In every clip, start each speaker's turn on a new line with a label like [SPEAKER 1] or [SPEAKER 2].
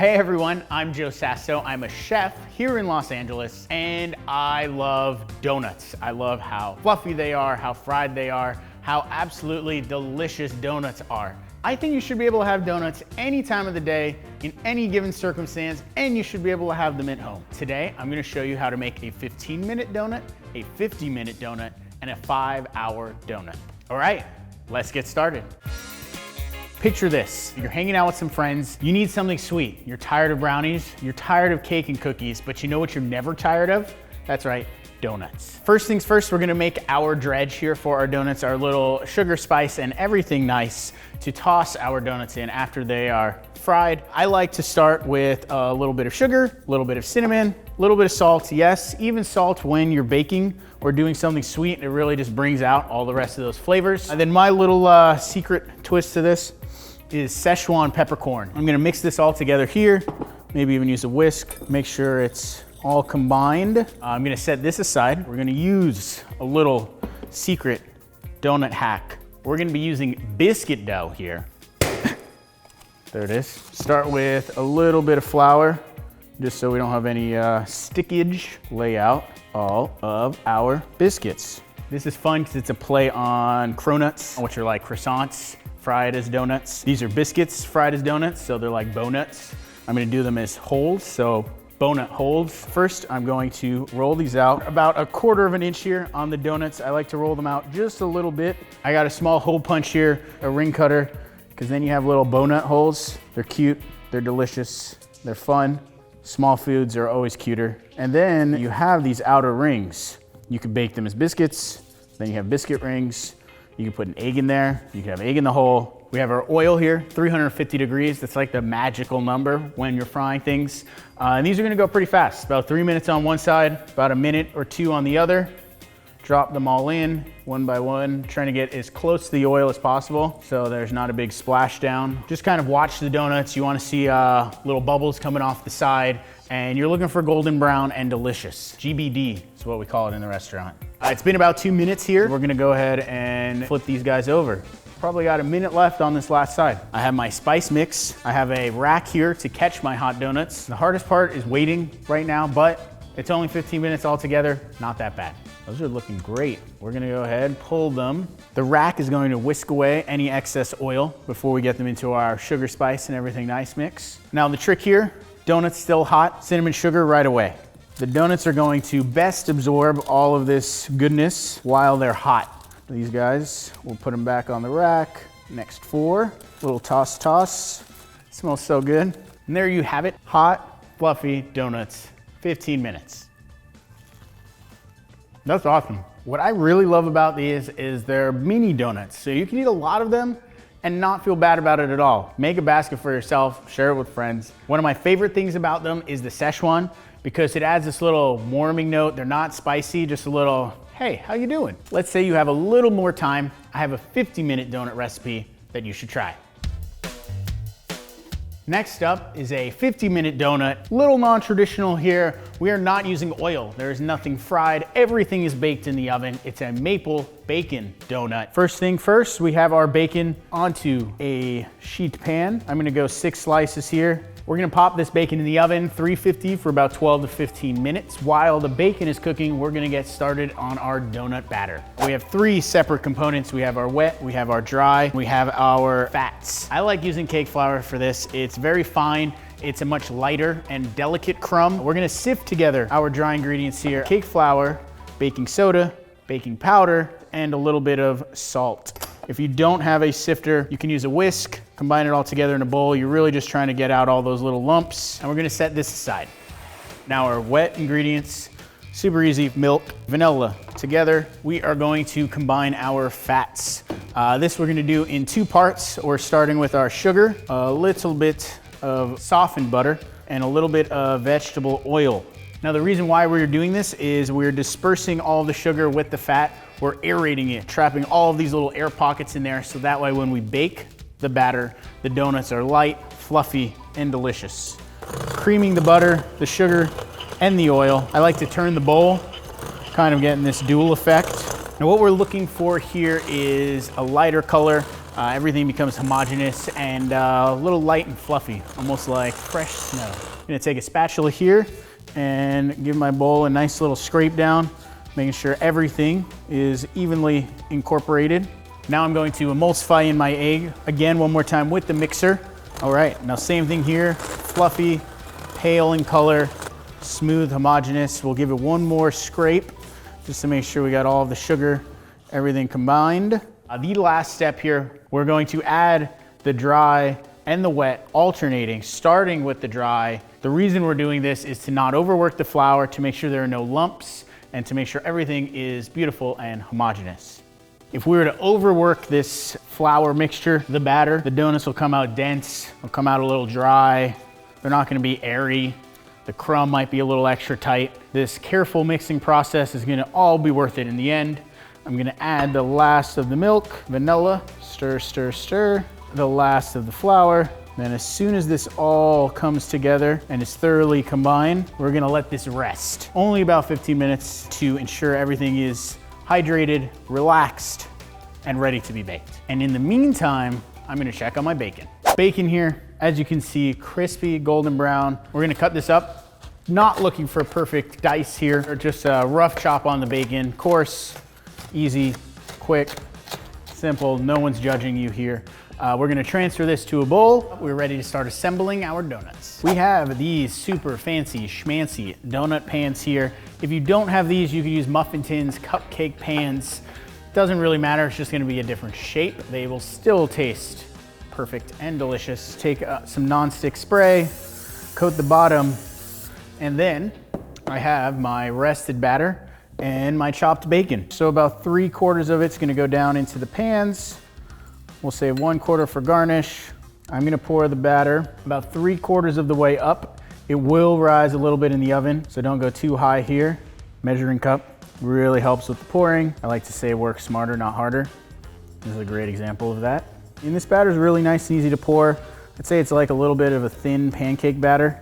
[SPEAKER 1] Hey everyone, I'm Joe Sasso. I'm a chef here in Los Angeles, and I love donuts. I love how fluffy they are, how fried they are, how absolutely delicious donuts are. I think you should be able to have donuts any time of the day, in any given circumstance, and you should be able to have them at home. Today, I'm gonna show you how to make a 15-minute donut, a 50-minute donut, and a 5-hour donut. All right, let's get started. Picture this, you're hanging out with some friends, you need something sweet. You're tired of brownies, you're tired of cake and cookies, but you know what you're never tired of? That's right, donuts. First things first, we're gonna make our dredge here for our donuts, our little sugar, spice, and everything nice to toss our donuts in after they are fried. I like to start with a little bit of sugar, a little bit of cinnamon, a little bit of salt. Yes, even salt when you're baking or doing something sweet, it really just brings out all the rest of those flavors. And then my little secret twist to this is Szechuan peppercorn. I'm gonna mix this all together here, maybe even use a whisk, make sure it's all combined. I'm gonna set this aside. We're gonna use a little secret donut hack. We're gonna be using biscuit dough here. There it is. Start with a little bit of flour, just so we don't have any stickage. Lay out all of our biscuits. This is fun because it's a play on cronuts, which are like croissants, fried as donuts. These are biscuits fried as donuts, so they're like Doughnuts. I'm gonna do them as holes, so donut holes. First, I'm going to roll these out about 1/4 of an inch here on the donuts. I like to roll them out just a little bit. I got a small hole punch here, a ring cutter, because then you have little donut holes. They're cute, they're delicious, they're fun. Small foods are always cuter. And then you have these outer rings. You can bake them as biscuits, then you have biscuit rings. You can put an egg in there. You can have egg in the hole. We have our oil here, 350 degrees. That's like the magical number when you're frying things. And these are gonna go pretty fast. About 3 minutes on one side, about a minute or two on the other. Drop them all in one by one, trying to get as close to the oil as possible so there's not a big splashdown. Just kind of watch the donuts. You wanna see little bubbles coming off the side, and you're looking for golden brown and delicious. GBD is what we call it in the restaurant. It's been about 2 minutes here. We're gonna go ahead and flip these guys over. Probably got a minute left on this last side. I have my spice mix. I have a rack here to catch my hot donuts. The hardest part is waiting right now, but it's only 15 minutes altogether. Not that bad. Those are looking great. We're gonna go ahead and pull them. The rack is going to whisk away any excess oil before we get them into our sugar, spice, and everything nice mix. Now the trick here, donuts still hot, cinnamon sugar right away. The donuts are going to best absorb all of this goodness while they're hot. These guys, we'll put them back on the rack. Next 4, little toss toss. Smells so good. And there you have it, hot, fluffy donuts, 15 minutes. That's awesome. What I really love about these is they're mini donuts. So you can eat a lot of them and not feel bad about it at all. Make a basket for yourself, share it with friends. One of my favorite things about them is the Szechuan, because it adds this little warming note. They're not spicy, just a little, hey, how you doing? Let's say you have a little more time. I have a 50-minute donut recipe that you should try. Next up is a 50-minute donut. Little non-traditional here. We are not using oil. There is nothing fried. Everything is baked in the oven. It's a maple bacon donut. First thing first, we have our bacon onto a sheet pan. I'm gonna go 6 slices here. We're gonna pop this bacon in the oven, 350 for about 12 to 15 minutes. While the bacon is cooking, we're gonna get started on our donut batter. We have 3 separate components. We have our wet, we have our dry, we have our fats. I like using cake flour for this. It's very fine. It's a much lighter and delicate crumb. We're gonna sift together our dry ingredients here. Cake flour, baking soda, baking powder, and a little bit of salt. If you don't have a sifter, you can use a whisk, combine it all together in a bowl. You're really just trying to get out all those little lumps. And we're gonna set this aside. Now our wet ingredients, super easy, milk, vanilla. Together, we are going to combine our fats. This we're gonna do in 2 parts. We're starting with our sugar, a little bit of softened butter, and a little bit of vegetable oil. Now the reason why we're doing this is we're dispersing all the sugar with the fat. We're aerating it, trapping all of these little air pockets in there, so that way when we bake the batter, the donuts are light, fluffy, and delicious. Creaming the butter, the sugar, and the oil. I like to turn the bowl, kind of getting this dual effect. Now what we're looking for here is a lighter color, everything becomes homogeneous and a little light and fluffy, almost like fresh snow. I'm gonna take a spatula here and give my bowl a nice little scrape down, making sure everything is evenly incorporated. Now I'm going to emulsify in my egg, again, one more time with the mixer. All right, now same thing here, fluffy, pale in color, smooth, homogeneous. We'll give it one more scrape just to make sure we got all of the sugar, everything combined. The last step here, we're going to add the dry and the wet alternating, starting with the dry. The reason we're doing this is to not overwork the flour, to make sure there are no lumps, and to make sure everything is beautiful and homogeneous. If we were to overwork this flour mixture, the batter, the donuts will come out dense, will come out a little dry. They're not gonna be airy. The crumb might be a little extra tight. This careful mixing process is gonna all be worth it in the end. I'm gonna add the last of the milk, vanilla, stir, stir, stir, the last of the flour. Then as soon as this all comes together and is thoroughly combined, we're gonna let this rest. Only about 15 minutes to ensure everything is hydrated, relaxed, and ready to be baked. And in the meantime, I'm gonna check on my bacon. Bacon here, as you can see, crispy, golden brown. We're gonna cut this up. Not looking for a perfect dice here, or just a rough chop on the bacon. Coarse, easy, quick, simple, no one's judging you here. We're gonna transfer this to a bowl. We're ready to start assembling our donuts. We have these super fancy schmancy donut pans here. If you don't have these, you can use muffin tins, cupcake pans. Doesn't really matter, it's just gonna be a different shape. They will still taste perfect and delicious. Take some nonstick spray, coat the bottom, and then I have my rested batter and my chopped bacon. So about 3/4 of it's gonna go down into the pans. We'll save 1/4 for garnish. I'm gonna pour the batter about 3/4 of the way up. It will rise a little bit in the oven, so don't go too high here. Measuring cup really helps with the pouring. I like to say work smarter, not harder. This is a great example of that. And this batter is really nice and easy to pour. I'd say it's like a little bit of a thin pancake batter.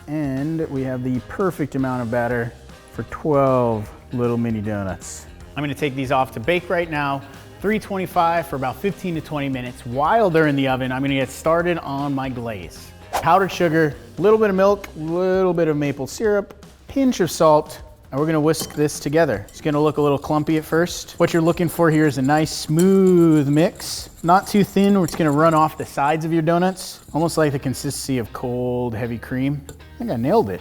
[SPEAKER 1] And we have the perfect amount of batter for 12 little mini donuts. I'm gonna take these off to bake right now. 325 for about 15 to 20 minutes. While they're in the oven, I'm gonna get started on my glaze. Powdered sugar, a little bit of milk, a little bit of maple syrup, pinch of salt, and we're gonna whisk this together. It's gonna look a little clumpy at first. What you're looking for here is a nice smooth mix. Not too thin where it's gonna run off the sides of your donuts. Almost like the consistency of cold, heavy cream. I think I nailed it.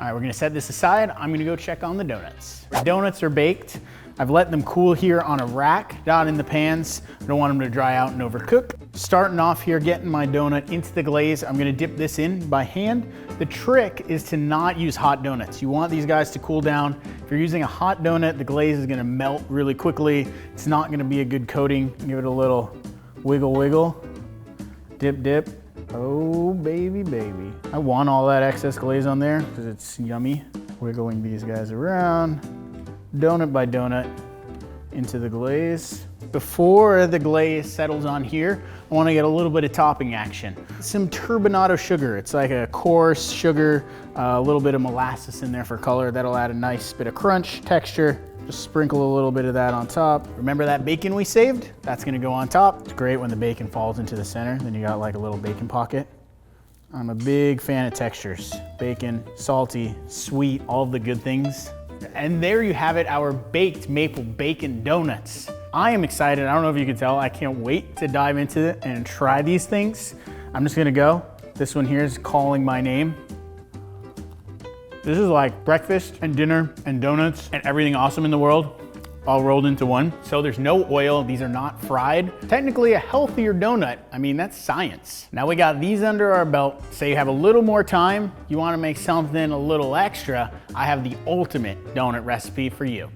[SPEAKER 1] All right, we're gonna set this aside. I'm gonna go check on the donuts. The donuts are baked. I've let them cool here on a rack, not in the pans. I don't want them to dry out and overcook. Starting off here, getting my donut into the glaze. I'm gonna dip this in by hand. The trick is to not use hot donuts. You want these guys to cool down. If you're using a hot donut, the glaze is gonna melt really quickly. It's not gonna be a good coating. Give it a little wiggle, wiggle. Dip, dip. Oh, baby, baby. I want all that excess glaze on there because it's yummy. Wiggling these guys around. Donut by donut into the glaze. Before the glaze settles on here, I want to get a little bit of topping action. Some turbinado sugar. It's like a coarse sugar, a little bit of molasses in there for color. That'll add a nice bit of crunch, texture. Just sprinkle a little bit of that on top. Remember that bacon we saved? That's gonna go on top. It's great when the bacon falls into the center, then you got like a little bacon pocket. I'm a big fan of textures. Bacon, salty, sweet, all of the good things. And there you have it, our baked maple bacon donuts. I am excited. I don't know if you can tell. I can't wait to dive into it and try these things. I'm just gonna go. This one here is calling my name. This is like breakfast and dinner and donuts and everything awesome in the world all rolled into one. So there's no oil, these are not fried. Technically a healthier donut, I mean, that's science. Now we got these under our belt. Say you have a little more time, you wanna make something a little extra, I have the ultimate donut recipe for you.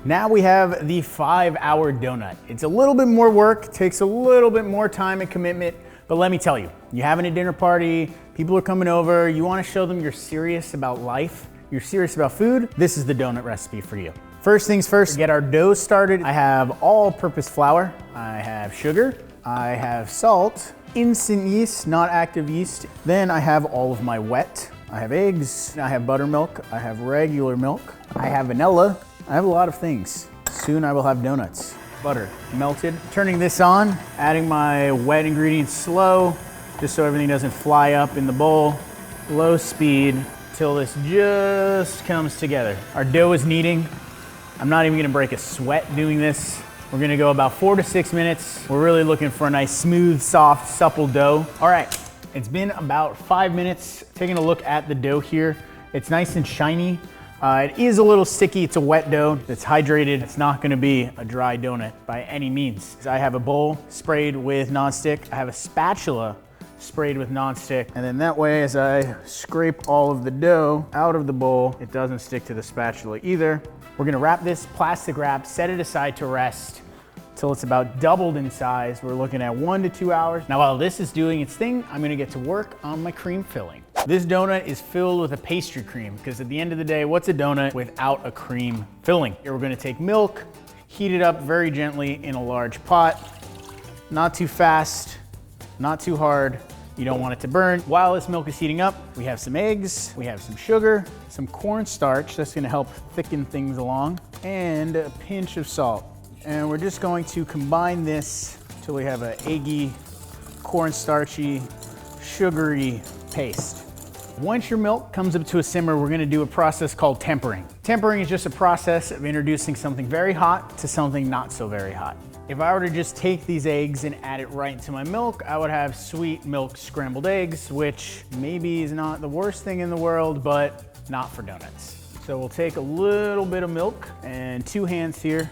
[SPEAKER 1] Now we have the 5-hour donut. It's a little bit more work, takes a little bit more time and commitment, but let me tell you, you're having a dinner party, people are coming over, you wanna show them you're serious about life, you're serious about food, this is the donut recipe for you. First things first, get our dough started. I have all-purpose flour, I have sugar, I have salt, instant yeast, not active yeast. Then I have all of my wet. I have eggs, I have buttermilk, I have regular milk, I have vanilla, I have a lot of things. Soon I will have donuts. butter melted. Turning this on, adding my wet ingredients slow, just so everything doesn't fly up in the bowl. Low speed till this just comes together. Our dough is kneading. I'm not even gonna break a sweat doing this. We're gonna go about 4 to 6 minutes. We're really looking for a nice, smooth, soft, supple dough. All right, it's been about 5 minutes. Taking a look at the dough here. It's nice and shiny. It is a little sticky. It's a wet dough. It's hydrated. It's not gonna be a dry donut by any means. I have a bowl sprayed with nonstick. I have a spatula sprayed with nonstick. And then that way, as I scrape all of the dough out of the bowl, it doesn't stick to the spatula either. We're gonna wrap this plastic wrap, set it aside to rest till it's about doubled in size. We're looking at 1 to 2 hours. Now, while this is doing its thing, I'm gonna get to work on my cream filling. This donut is filled with a pastry cream, because at the end of the day, what's a donut without a cream filling? Here we're gonna take milk, heat it up very gently in a large pot. Not too fast, not too hard. You don't want it to burn. While this milk is heating up, we have some eggs, we have some sugar, some cornstarch that's gonna help thicken things along, and a pinch of salt. And we're just going to combine this till we have an eggy, cornstarchy, sugary paste. Once your milk comes up to a simmer, we're gonna do a process called tempering. Tempering is just a process of introducing something very hot to something not so very hot. If I were to just take these eggs and add it right into my milk, I would have sweet milk scrambled eggs, which maybe is not the worst thing in the world, but not for donuts. So we'll take a little bit of milk and 2 hands here,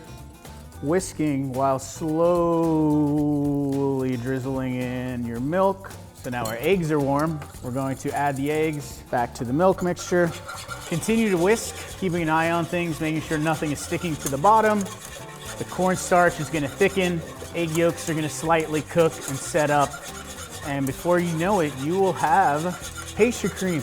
[SPEAKER 1] whisking while slowly drizzling in your milk. So now our eggs are warm. We're going to add the eggs back to the milk mixture. Continue to whisk, keeping an eye on things, making sure nothing is sticking to the bottom. The cornstarch is gonna thicken, the egg yolks are gonna slightly cook and set up, and before you know it, you will have pastry cream.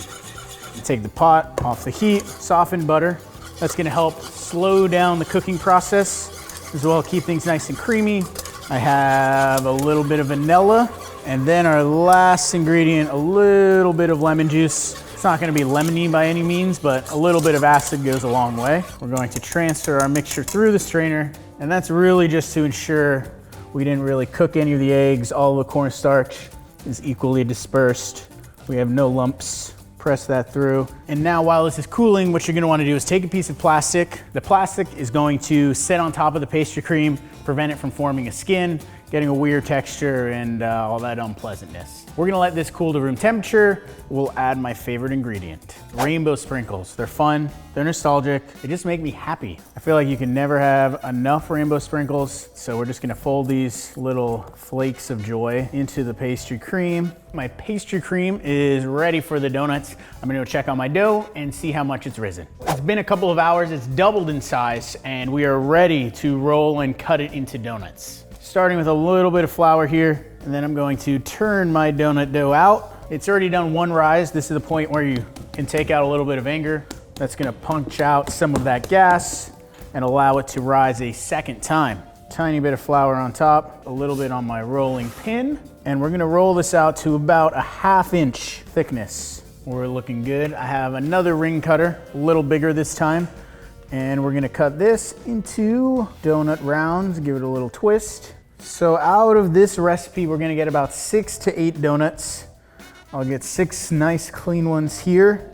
[SPEAKER 1] You take the pot off the heat, soften butter. That's gonna help slow down the cooking process, as well as keep things nice and creamy. I have a little bit of vanilla, and then our last ingredient, a little bit of lemon juice. It's not gonna be lemony by any means, but a little bit of acid goes a long way. We're going to transfer our mixture through the strainer, and that's really just to ensure we didn't really cook any of the eggs. All the cornstarch is equally dispersed. We have no lumps. Press that through. And now while this is cooling, what you're gonna wanna do is take a piece of plastic. The plastic is going to sit on top of the pastry cream, prevent it from forming a skin, getting a weird texture and all that unpleasantness. We're gonna let this cool to room temperature. We'll add my favorite ingredient, rainbow sprinkles. They're fun, they're nostalgic, they just make me happy. I feel like you can never have enough rainbow sprinkles, so we're just gonna fold these little flakes of joy into the pastry cream. My pastry cream is ready for the donuts. I'm gonna go check on my dough and see how much it's risen. It's been a couple of hours, it's doubled in size, and we are ready to roll and cut it into donuts. Starting with a little bit of flour here, and then I'm going to turn my donut dough out. It's already done 1 rise. This is the point where you can take out a little bit of anger. That's gonna punch out some of that gas and allow it to rise a 2nd time. Tiny bit of flour on top, a little bit on my rolling pin, and we're gonna roll this out to about a 1/2 inch thickness. We're looking good. I have another ring cutter, a little bigger this time, and we're gonna cut this into donut rounds, give it a little twist. So out of this recipe, we're gonna get about 6 to 8 donuts. I'll get 6 nice clean ones here,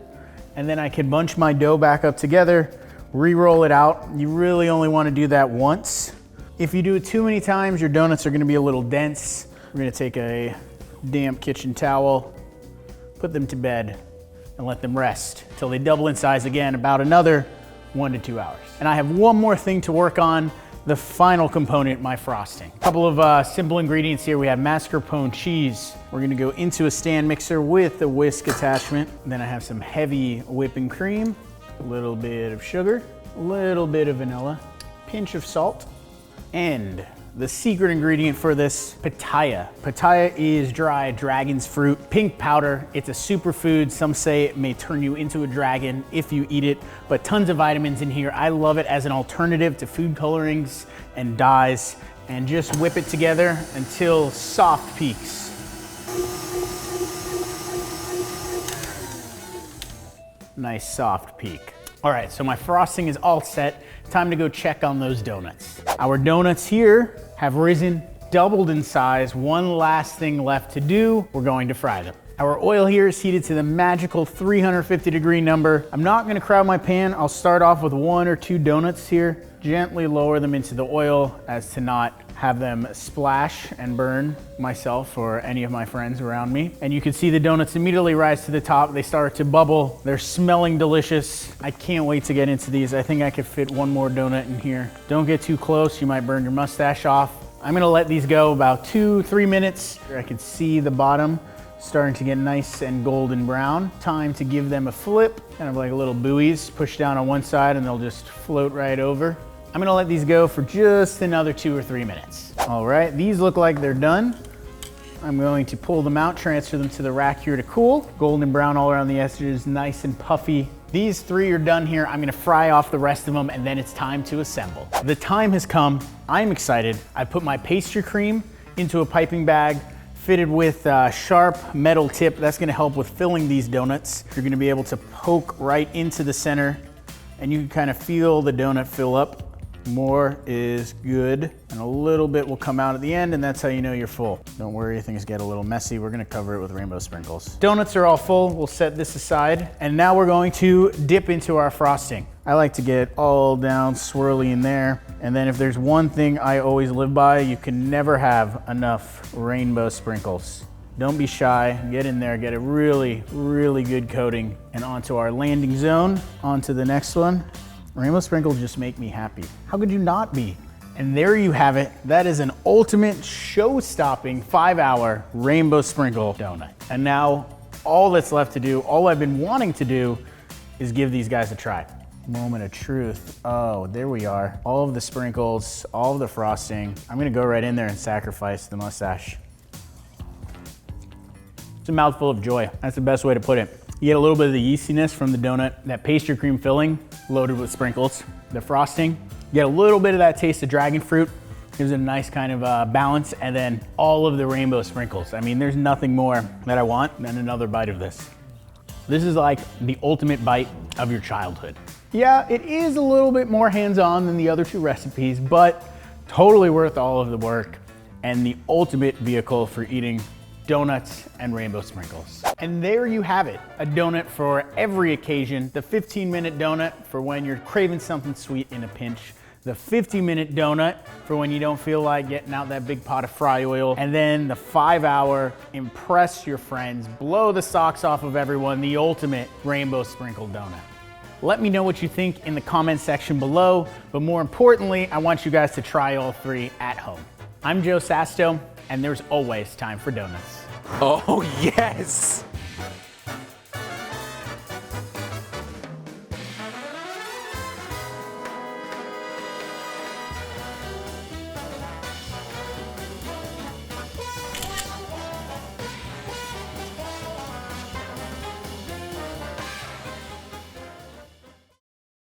[SPEAKER 1] and then I can bunch my dough back up together, re-roll it out. You really only wanna do that once. If you do it too many times, your donuts are gonna be a little dense. We're gonna take a damp kitchen towel, put them to bed, and let them rest till they double in size again, about another 1 to 2 hours. And I have one more thing to work on, the final component, my frosting. A couple of simple ingredients here. We have mascarpone cheese. We're gonna go into a stand mixer with a whisk attachment. Then I have some heavy whipping cream, a little bit of sugar, a little bit of vanilla, pinch of salt, and the secret ingredient for this, pitaya. Pitaya is dry dragon's fruit, pink powder. It's a superfood. Some say it may turn you into a dragon if you eat it, but tons of vitamins in here. I love it as an alternative to food colorings and dyes, and just whip it together until soft peaks. Nice soft peak. All right, so my frosting is all set. Time to go check on those donuts. Our donuts here have risen, doubled in size. One last thing left to do. We're going to fry them. Our oil here is heated to the magical 350-degree number. I'm not gonna crowd my pan. I'll start off with 1 or 2 donuts here. Gently lower them into the oil as to not have them splash and burn myself or any of my friends around me. And you can see the donuts immediately rise to the top. They start to bubble. They're smelling delicious. I can't wait to get into these. I think I could fit 1 more donut in here. Don't get too close. You might burn your mustache off. I'm gonna let these go about 2-3 minutes. I can see the bottom starting to get nice and golden brown. Time to give them a flip, kind of like a little buoys. Push down on one side and they'll just float right over. I'm gonna let these go for just another 2 or 3 minutes. All right, these look like they're done. I'm going to pull them out, transfer them to the rack here to cool. Golden brown all around the edges, nice and puffy. These 3 are done here. I'm gonna fry off the rest of them and then it's time to assemble. The time has come. I'm excited. I put my pastry cream into a piping bag, fitted with a sharp metal tip. That's gonna help with filling these donuts. You're gonna be able to poke right into the center and you can kind of feel the donut fill up. More is good, and a little bit will come out at the end, and that's how you know you're full. Don't worry, things get a little messy. We're gonna cover it with rainbow sprinkles. Donuts are all full. We'll set this aside, and now we're going to dip into our frosting. I like to get all down swirly in there, and then if there's one thing I always live by, you can never have enough rainbow sprinkles. Don't be shy, get in there, get a really, really good coating, and onto our landing zone, onto the next one. Rainbow sprinkles just make me happy. How could you not be? And there you have it. That is an ultimate show-stopping 5-hour rainbow sprinkle donut. And now all that's left to do, all I've been wanting to do, is give these guys a try. Moment of truth. Oh, there we are. All of the sprinkles, all of the frosting. I'm gonna go right in there and sacrifice the mustache. It's a mouthful of joy. That's the best way to put it. You get a little bit of the yeastiness from the donut, that pastry cream filling loaded with sprinkles, the frosting. You get a little bit of that taste of dragon fruit, gives it a nice kind of balance, and then all of the rainbow sprinkles. I mean, there's nothing more that I want than another bite of this. This is like the ultimate bite of your childhood. Yeah, it is a little bit more hands-on than the other 2 recipes, but totally worth all of the work and the ultimate vehicle for eating donuts and rainbow sprinkles. And there you have it, a donut for every occasion. The 15-minute donut for when you're craving something sweet in a pinch. The 50-minute donut for when you don't feel like getting out that big pot of fry oil. And then the 5-hour impress your friends, blow the socks off of everyone, the ultimate rainbow sprinkle donut. Let me know what you think in the comment section below, but more importantly, I want you guys to try all 3 at home. I'm Joe Sasto, and there's always time for donuts.
[SPEAKER 2] Oh, yes.